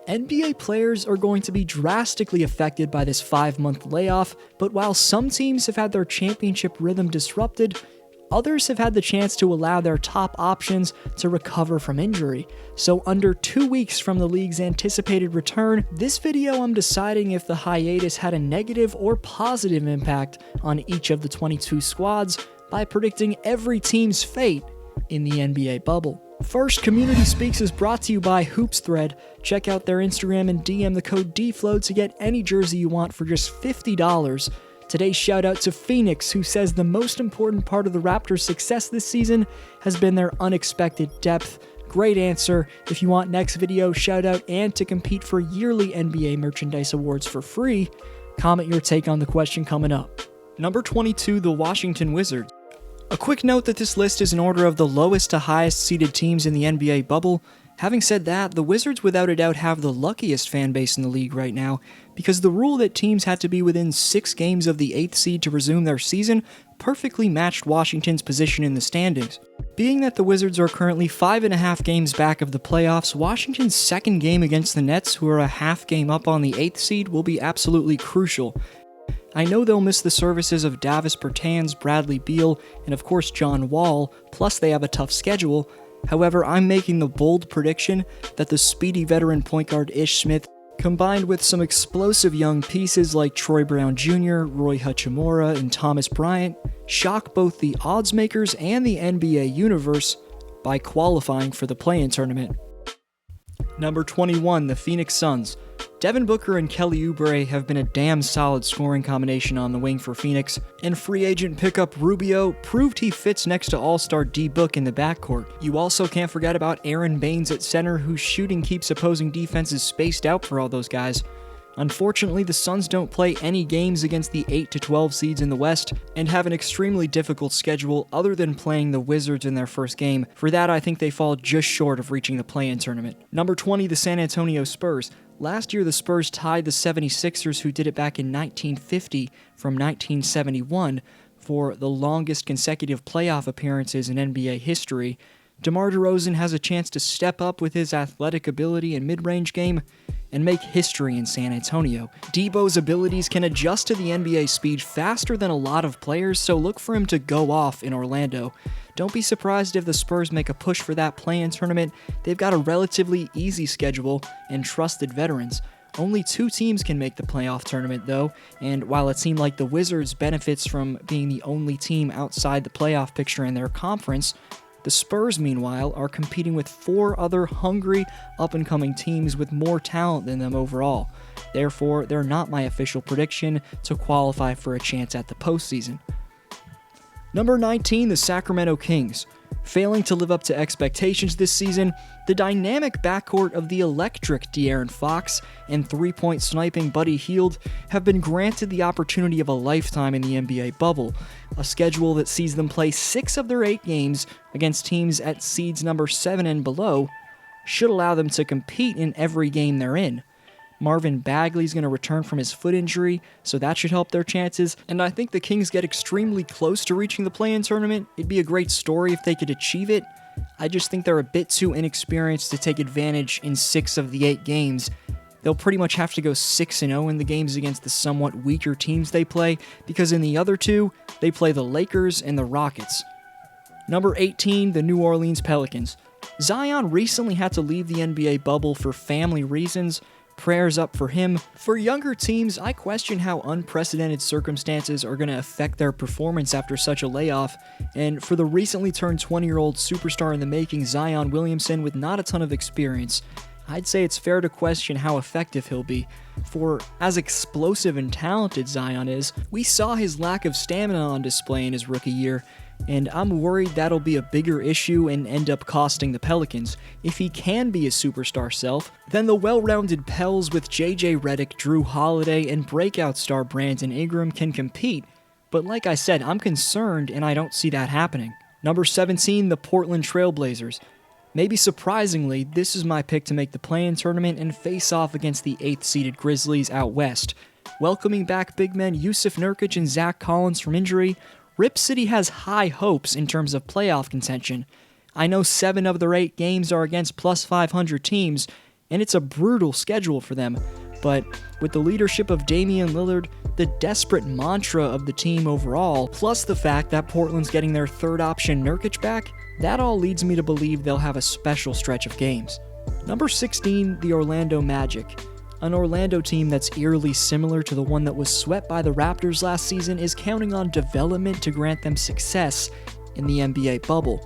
NBA players are going to be drastically affected by this 5-month layoff, but while some teams have had their championship rhythm disrupted, others have had the chance to allow their top options to recover from injury. So under 2 weeks from the league's anticipated return, this video I'm deciding if the hiatus had a negative or positive impact on each of the 22 squads by predicting every team's fate in the NBA bubble. First, Community Speaks is brought to you by HoopsThread. Check out their Instagram and DM the code DFLOW to get any jersey you want for just $50. Today's shout out to Phoenix, who says the most important part of the Raptors' success this season has been their unexpected depth. Great answer. If you want next video shout out and to compete for yearly NBA merchandise awards for free, comment your take on the question coming up. Number 22, the Washington Wizards. A quick note that this list is in order of the lowest to highest seeded teams in the NBA bubble. Having said that, the Wizards without a doubt have the luckiest fan base in the league right now, because the rule that teams had to be within 6 games of the 8th seed to resume their season perfectly matched Washington's position in the standings. Being that the Wizards are currently 5.5 games back of the playoffs, Washington's second game against the Nets, who are a half game up on the 8th seed, will be absolutely crucial. I know they'll miss the services of Davis Bertans, Bradley Beal, and of course John Wall, plus they have a tough schedule. However, I'm making the bold prediction that the speedy veteran point guard Ish Smith, combined with some explosive young pieces like Troy Brown Jr., Roy Hachimura, and Thomas Bryant, shock both the odds makers and the NBA universe by qualifying for the play-in tournament. Number 21, the Phoenix Suns. Devin Booker and Kelly Oubre have been a damn solid scoring combination on the wing for Phoenix, and free agent pickup Rubio proved he fits next to all-star D-Book in the backcourt. You also can't forget about Aaron Baines at center, whose shooting keeps opposing defenses spaced out for all those guys. Unfortunately, the Suns don't play any games against the 8 to 12 seeds in the West, and have an extremely difficult schedule other than playing the Wizards in their first game. For that, I think they fall just short of reaching the play-in tournament. Number 20, the San Antonio Spurs. Last year, the Spurs tied the 76ers, who did it back in 1950 from 1971, for the longest consecutive playoff appearances in NBA history. DeMar DeRozan has a chance to step up with his athletic ability and mid-range game and make history in San Antonio. Debo's abilities can adjust to the NBA speed faster than a lot of players, so look for him to go off in Orlando. Don't be surprised if the Spurs make a push for that play-in tournament. They've got a relatively easy schedule and trusted veterans. Only 2 teams can make the playoff tournament though, and while it seemed like the Wizards benefits from being the only team outside the playoff picture in their conference, the Spurs, meanwhile, are competing with 4 other hungry, up-and-coming teams with more talent than them overall. Therefore, they're not my official prediction to qualify for a chance at the postseason. Number 19, the Sacramento Kings. Failing to live up to expectations this season, the dynamic backcourt of the electric De'Aaron Fox and three-point sniping Buddy Hield have been granted the opportunity of a lifetime in the NBA bubble, a schedule that sees them play 6 of their 8 games against teams at seeds number 7 and below should allow them to compete in every game they're in. Marvin Bagley's going to return from his foot injury, so that should help their chances, and I think the Kings get extremely close to reaching the play-in tournament. It'd be a great story if they could achieve it. I just think they're a bit too inexperienced to take advantage in 6 of the 8 games. They'll pretty much have to go 6-0 in the games against the somewhat weaker teams they play, because in the other 2, they play the Lakers and the Rockets. Number 18, the New Orleans Pelicans. Zion recently had to leave the NBA bubble for family reasons. Prayers up for him. For younger teams, I question how unprecedented circumstances are going to affect their performance after such a layoff, and for the recently turned 20-year-old superstar in the making, Zion Williamson, with not a ton of experience, I'd say it's fair to question how effective he'll be. For as explosive and talented Zion is, we saw his lack of stamina on display in his rookie year, and I'm worried that'll be a bigger issue and end up costing the Pelicans. If he can be his superstar self, then the well-rounded Pels with JJ Redick, Drew Holiday, and breakout star Brandon Ingram can compete, but like I said, I'm concerned and I don't see that happening. Number 17, the Portland Trail Blazers. Maybe surprisingly, this is my pick to make the play-in tournament and face off against the 8th-seeded Grizzlies out west. Welcoming back big men Yusuf Nurkic and Zach Collins from injury, Rip City has high hopes in terms of playoff contention. I know 7 of their 8 games are against plus 500 teams, and it's a brutal schedule for them. But with the leadership of Damian Lillard, the desperate mantra of the team overall, plus the fact that Portland's getting their third option Nurkic back, that all leads me to believe they'll have a special stretch of games. Number 16, the Orlando Magic. An Orlando team that's eerily similar to the one that was swept by the Raptors last season is counting on development to grant them success in the NBA bubble.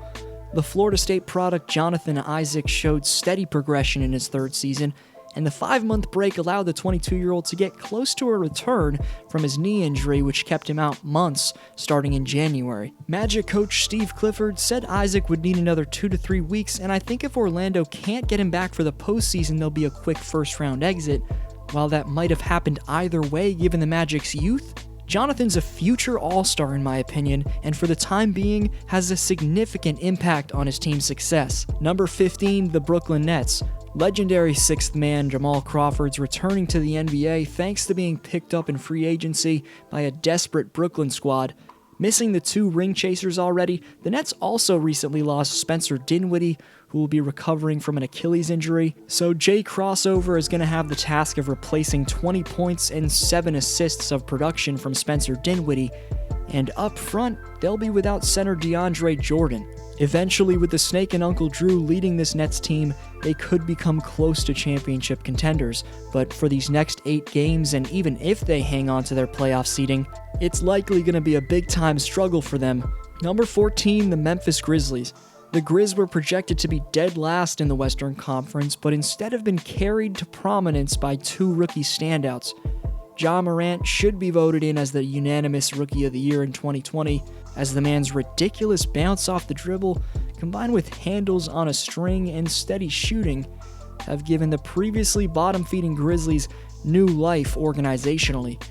The Florida State product Jonathan Isaac showed steady progression in his third season, and the 5-month break allowed the 22-year-old to get close to a return from his knee injury, which kept him out months starting in January. Magic coach Steve Clifford said Isaac would need another 2 to 3 weeks, and I think if Orlando can't get him back for the postseason, there'll be a quick first-round exit. While that might have happened either way given the Magic's youth, Jonathan's a future all-star in my opinion, and for the time being has a significant impact on his team's success. Number 15, the Brooklyn Nets. Legendary sixth man Jamal Crawford's returning to the NBA thanks to being picked up in free agency by a desperate Brooklyn squad. Missing the 2 ring chasers already, the Nets also recently lost Spencer Dinwiddie, who will be recovering from an Achilles injury, so Jay Crossover is going to have the task of replacing 20 points and 7 assists of production from Spencer Dinwiddie, and up front, they'll be without center DeAndre Jordan. Eventually, with the Snake and Uncle Drew leading this Nets team, they could become close to championship contenders, but for these next 8 games, and even if they hang on to their playoff seeding, it's likely going to be a big-time struggle for them. Number 14, the Memphis Grizzlies. The Grizz were projected to be dead last in the Western Conference, but instead have been carried to prominence by 2 rookie standouts. Ja Morant should be voted in as the unanimous Rookie of the Year in 2020, as the man's ridiculous bounce off the dribble, combined with handles on a string and steady shooting, have given the previously bottom-feeding Grizzlies new life organizationally.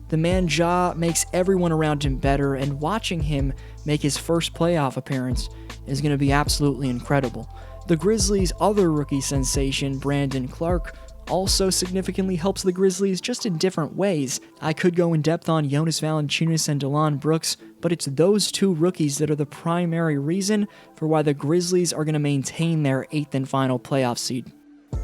The man Ja makes everyone around him better, and watching him make his first playoff appearance is going to be absolutely incredible. The Grizzlies' other rookie sensation, Brandon Clark, also significantly helps the Grizzlies just in different ways. I could go in depth on Jonas Valanciunas and Delon Brooks, but it's those 2 rookies that are the primary reason for why the Grizzlies are going to maintain their 8th and final playoff seed.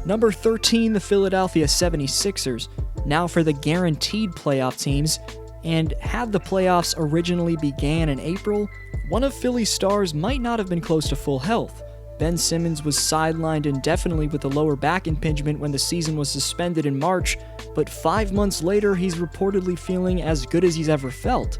Number 13, the Philadelphia 76ers. Now for the guaranteed playoff teams, and had the playoffs originally began in April, one of Philly's stars might not have been close to full health. Ben Simmons was sidelined indefinitely with a lower back impingement when the season was suspended in March, but 5 months later he's reportedly feeling as good as he's ever felt.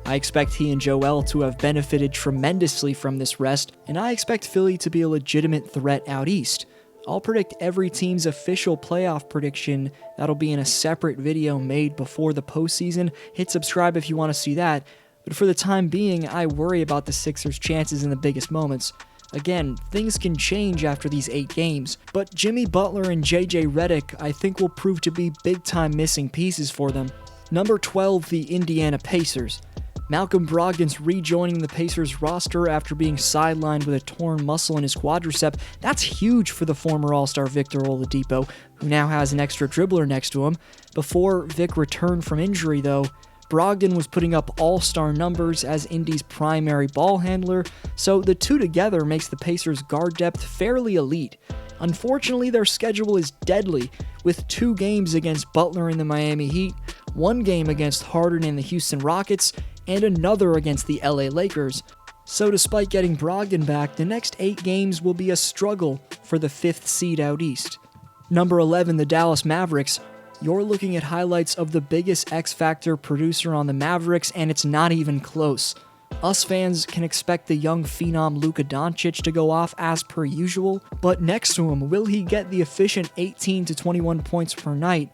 I expect he and Joel to have benefited tremendously from this rest, and I expect Philly to be a legitimate threat out east. I'll predict every team's official playoff prediction. That'll be in a separate video made before the postseason. Hit subscribe if you want to see that, but for the time being, I worry about the Sixers' chances in the biggest moments. Again, things can change after these 8 games, but Jimmy Butler and JJ Redick I think will prove to be big-time missing pieces for them. Number 12, the Indiana Pacers. Malcolm Brogdon's rejoining the Pacers roster after being sidelined with a torn muscle in his quadricep. That's huge for the former All-Star Victor Oladipo, who now has an extra dribbler next to him. Before Vic returned from injury, though, Brogdon was putting up all-star numbers as Indy's primary ball handler, so the 2 together makes the Pacers' guard depth fairly elite. Unfortunately, their schedule is deadly, with 2 games against Butler and the Miami Heat, 1 game against Harden and the Houston Rockets, and another against the LA Lakers. So despite getting Brogdon back, the next 8 games will be a struggle for the 5th seed out east. Number 11, the Dallas Mavericks. You're looking at highlights of the biggest X-Factor producer on the Mavericks, and it's not even close. Us fans can expect the young phenom Luka Doncic to go off as per usual, but next to him, will he get the efficient 18 to 21 points per night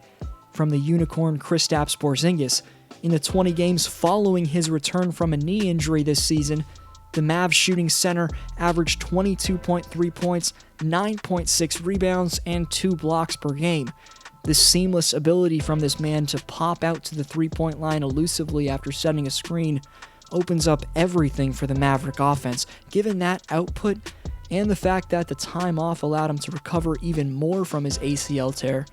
from the unicorn Kristaps Porzingis? In the 20 games following his return from a knee injury this season, the Mavs shooting center averaged 22.3 points, 9.6 rebounds, and 2 blocks per game. The seamless ability from this man to pop out to the three-point line elusively after setting a screen opens up everything for the Maverick offense. Given that output, and the fact that the time off allowed him to recover even more from his ACL tear,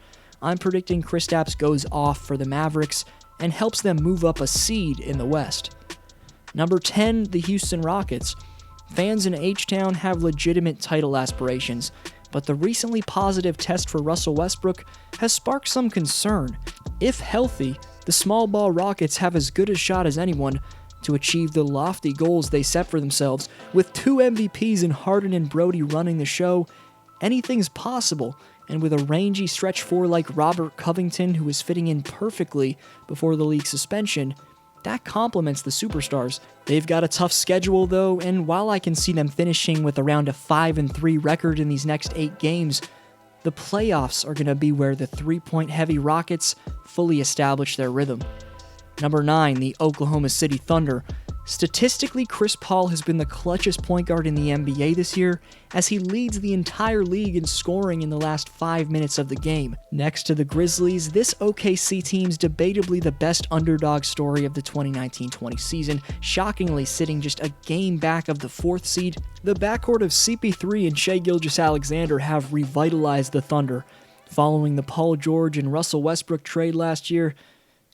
I'm predicting Kristaps goes off for the Mavericks and helps them move up a seed in the West. Number 10, the Houston Rockets. Fans in H-Town have legitimate title aspirations. but the recently positive test for Russell Westbrook has sparked some concern. If healthy, the small ball Rockets have as good a shot as anyone to achieve the lofty goals they set for themselves. With 2 MVPs in Harden and Brody running the show, anything's possible, and with a rangy stretch 4 like Robert Covington, who is fitting in perfectly before the league suspension, that complements the superstars. They've got a tough schedule though, and while I can see them finishing with around a 5-3 record in these next 8 games, the playoffs are going to be where the 3-point heavy Rockets fully establish their rhythm. Number 9, the Oklahoma City Thunder. Statistically, Chris Paul has been the clutchest point guard in the NBA this year, as he leads the entire league in scoring in the last 5 minutes of the game. Next to the Grizzlies, this OKC team's debatably the best underdog story of the 2019-20 season, shockingly sitting just a game back of the 4th seed. The backcourt of CP3 and Shai Gilgeous-Alexander have revitalized the Thunder. Following the Paul George and Russell Westbrook trade last year,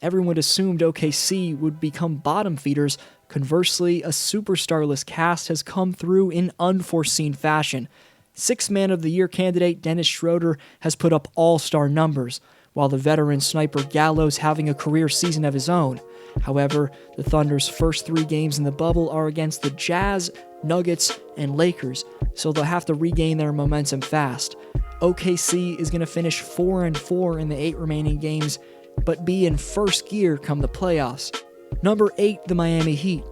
everyone assumed OKC would become bottom feeders. Conversely, a superstarless cast has come through in unforeseen fashion. 6th Man of the Year candidate Dennis Schroeder has put up all-star numbers, while the veteran sniper Gallo's having a career season of his own. However, the Thunder's first 3 games in the bubble are against the Jazz, Nuggets, and Lakers, so they'll have to regain their momentum fast. OKC is going to finish 4-4 in the 8 remaining games, but be in first gear come the playoffs. Number 8, the Miami Heat.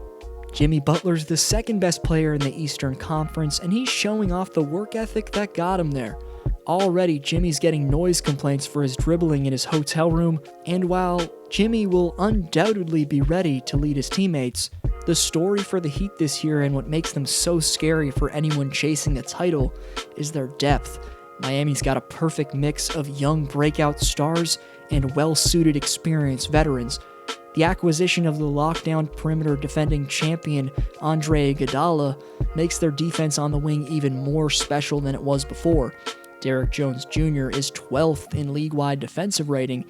Jimmy Butler's the 2nd best player in the Eastern Conference, and he's showing off the work ethic that got him there. Already, Jimmy's getting noise complaints for his dribbling in his hotel room, and while Jimmy will undoubtedly be ready to lead his teammates, the story for the Heat this year and what makes them so scary for anyone chasing the title is their depth. Miami's got a perfect mix of young breakout stars and well-suited experienced veterans. The acquisition of the lockdown perimeter defending champion Andre Iguodala makes their defense on the wing even more special than it was before. Derrick Jones Jr. is 12th in league-wide defensive rating.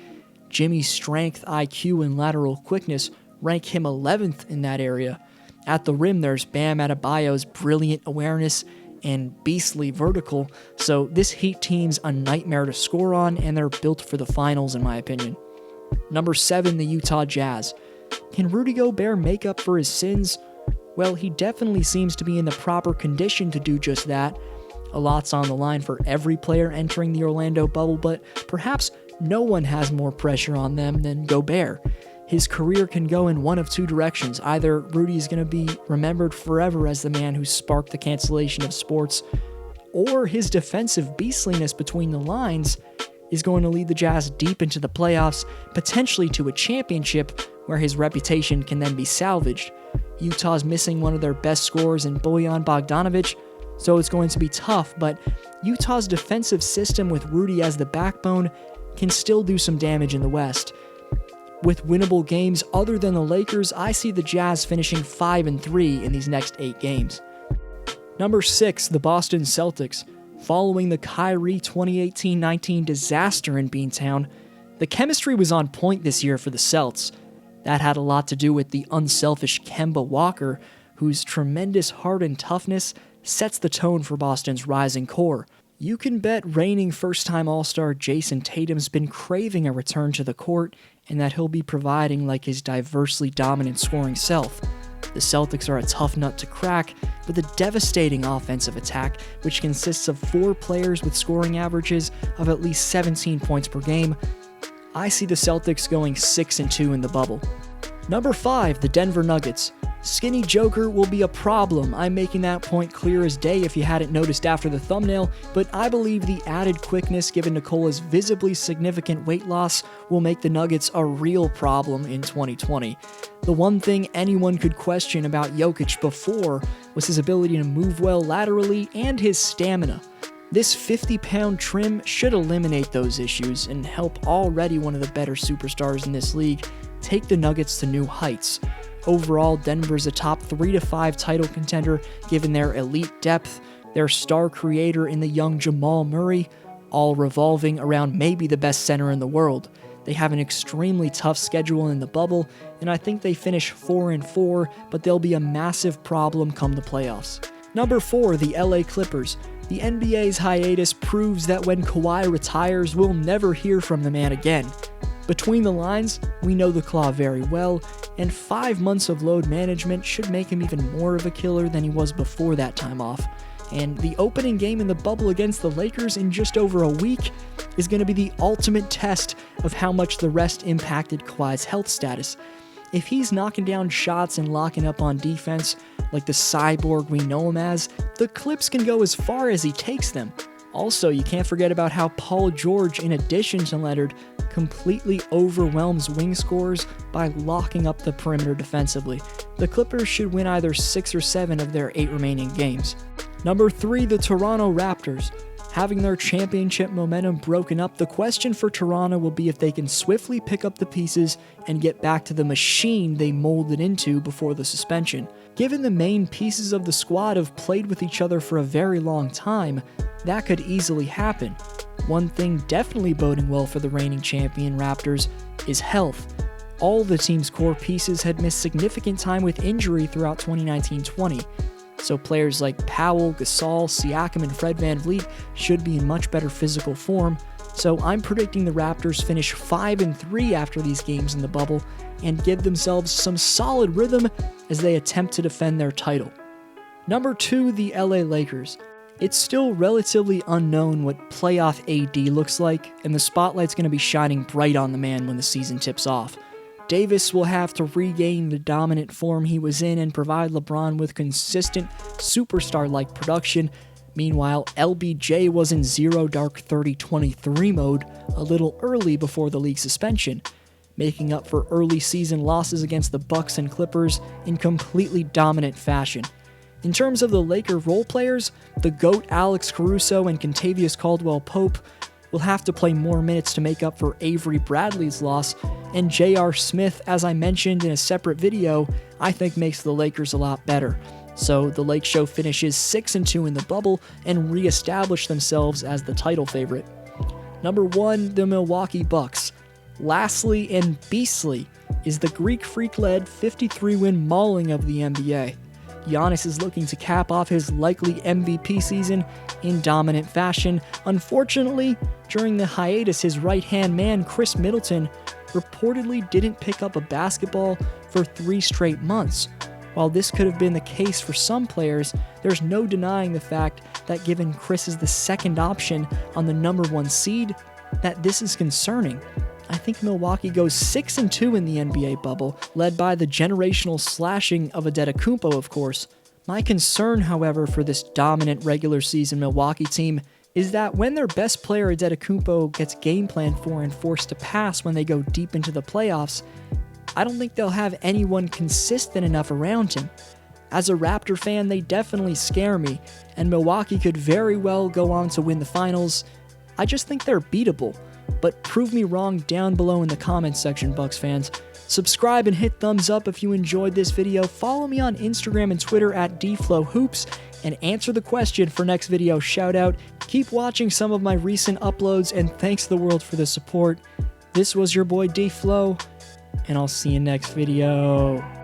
Jimmy's strength, IQ, and lateral quickness rank him 11th in that area. At the rim, there's Bam Adebayo's brilliant awareness and beastly vertical, so this Heat team's a nightmare to score on, and they're built for the finals in my opinion. Number 7, the Utah Jazz. Can Rudy Gobert make up for his sins? Well, he definitely seems to be in the proper condition to do just that. A lot's on the line for every player entering the Orlando bubble, but perhaps no one has more pressure on them than Gobert. His career can go in one of 2 directions. Either Rudy's going to be remembered forever as the man who sparked the cancellation of sports, or his defensive beastliness between the lines is going to lead the Jazz deep into the playoffs, potentially to a championship where his reputation can then be salvaged. Utah's missing one of their best scorers in Bojan Bogdanovic, so it's going to be tough, but Utah's defensive system with Rudy as the backbone can still do some damage in the West. With winnable games other than the Lakers, I see the Jazz finishing 5-3 in these next 8 games. Number 6, the Boston Celtics. Following the Kyrie 2018-19 disaster in Beantown, the chemistry was on point this year for the Celts. That had a lot to do with the unselfish Kemba Walker, whose tremendous heart and toughness sets the tone for Boston's rising core. You can bet reigning first-time All-Star Jason Tatum's been craving a return to the court, and that he'll be providing like his diversely dominant scoring self. The Celtics are a tough nut to crack, with a devastating offensive attack, which consists of 4 players with scoring averages of at least 17 points per game. I see the Celtics going 6-2 in the bubble. Number 5, the Denver Nuggets. Skinny Joker will be a problem. I'm making that point clear as day if you hadn't noticed after the thumbnail, but I believe the added quickness given Nikola's visibly significant weight loss will make the Nuggets a real problem in 2020. The one thing anyone could question about Jokic before was his ability to move well laterally and his stamina. This 50-pound trim should eliminate those issues and help already one of the better superstars in this league take the Nuggets to new heights. Overall, Denver's a top 3 to 5 title contender given their elite depth, their star creator in the young Jamal Murray, all revolving around maybe the best center in the world. They have an extremely tough schedule in the bubble, and I think they finish 4-4, but they'll be a massive problem come the playoffs. Number 4, the LA Clippers. The NBA's hiatus proves that when Kawhi retires, we'll never hear from the man again. Between the lines, we know the Claw very well, and 5 months of load management should make him even more of a killer than he was before that time off. And the opening game in the bubble against the Lakers in just over a week is going to be the ultimate test of how much the rest impacted Kawhi's health status. If he's knocking down shots and locking up on defense like the cyborg we know him as, the Clips can go as far as he takes them. Also, you can't forget about how Paul George, in addition to Leonard, completely overwhelms wing scorers by locking up the perimeter defensively. The Clippers should win either 6 or 7 of their 8 remaining games. Number 3, the Toronto Raptors. Having their championship momentum broken up, the question for Toronto will be if they can swiftly pick up the pieces and get back to the machine they molded into before the suspension. Given the main pieces of the squad have played with each other for a very long time, that could easily happen. One thing definitely boding well for the reigning champion Raptors is health. All the team's core pieces had missed significant time with injury throughout 2019-20. So players like Powell, Gasol, Siakam, and Fred VanVleet should be in much better physical form, so I'm predicting the Raptors finish 5-3 after these games in the bubble and give themselves some solid rhythm as they attempt to defend their title. Number 2, the LA Lakers. It's still relatively unknown what playoff AD looks like, and the spotlight's going to be shining bright on the man when the season tips off. Davis will have to regain the dominant form he was in and provide LeBron with consistent, superstar-like production. Meanwhile, LBJ was in zero dark 30-23 mode a little early before the league suspension, making up for early season losses against the Bucks and Clippers in completely dominant fashion. In terms of the Laker role players, the GOAT Alex Caruso and Kentavious Caldwell-Pope will have to play more minutes to make up for Avery Bradley's loss, and J.R. Smith, as I mentioned in a separate video, I think makes the Lakers a lot better. So the Lake Show finishes 6-2 in the bubble and re-establish themselves as the title favorite. Number 1, the Milwaukee Bucks. Lastly and beastly is the Greek Freak-led 53-win mauling of the NBA. Giannis is looking to cap off his likely MVP season in dominant fashion. Unfortunately, during the hiatus, his right-hand man, Chris Middleton, reportedly didn't pick up a basketball for 3 straight months. While this could have been the case for some players, there's no denying the fact that given Chris is the second option on the number 1 seed, that this is concerning. I think Milwaukee goes 6-2 in the NBA bubble, led by the generational slashing of Antetokounmpo, of course. My concern, however, for this dominant regular season Milwaukee team is that when their best player Antetokounmpo gets game planned for and forced to pass when they go deep into the playoffs, I don't think they'll have anyone consistent enough around him. As a Raptor fan, they definitely scare me, and Milwaukee could very well go on to win the finals. I just think they're beatable. But prove me wrong down below in the comments section, Bucks fans. Subscribe and hit thumbs up if you enjoyed this video. Follow me on Instagram and Twitter at DFlowHoops and answer the question for next video shoutout. Keep watching some of my recent uploads and thanks the world for the support. This was your boy DFlow, and I'll see you next video.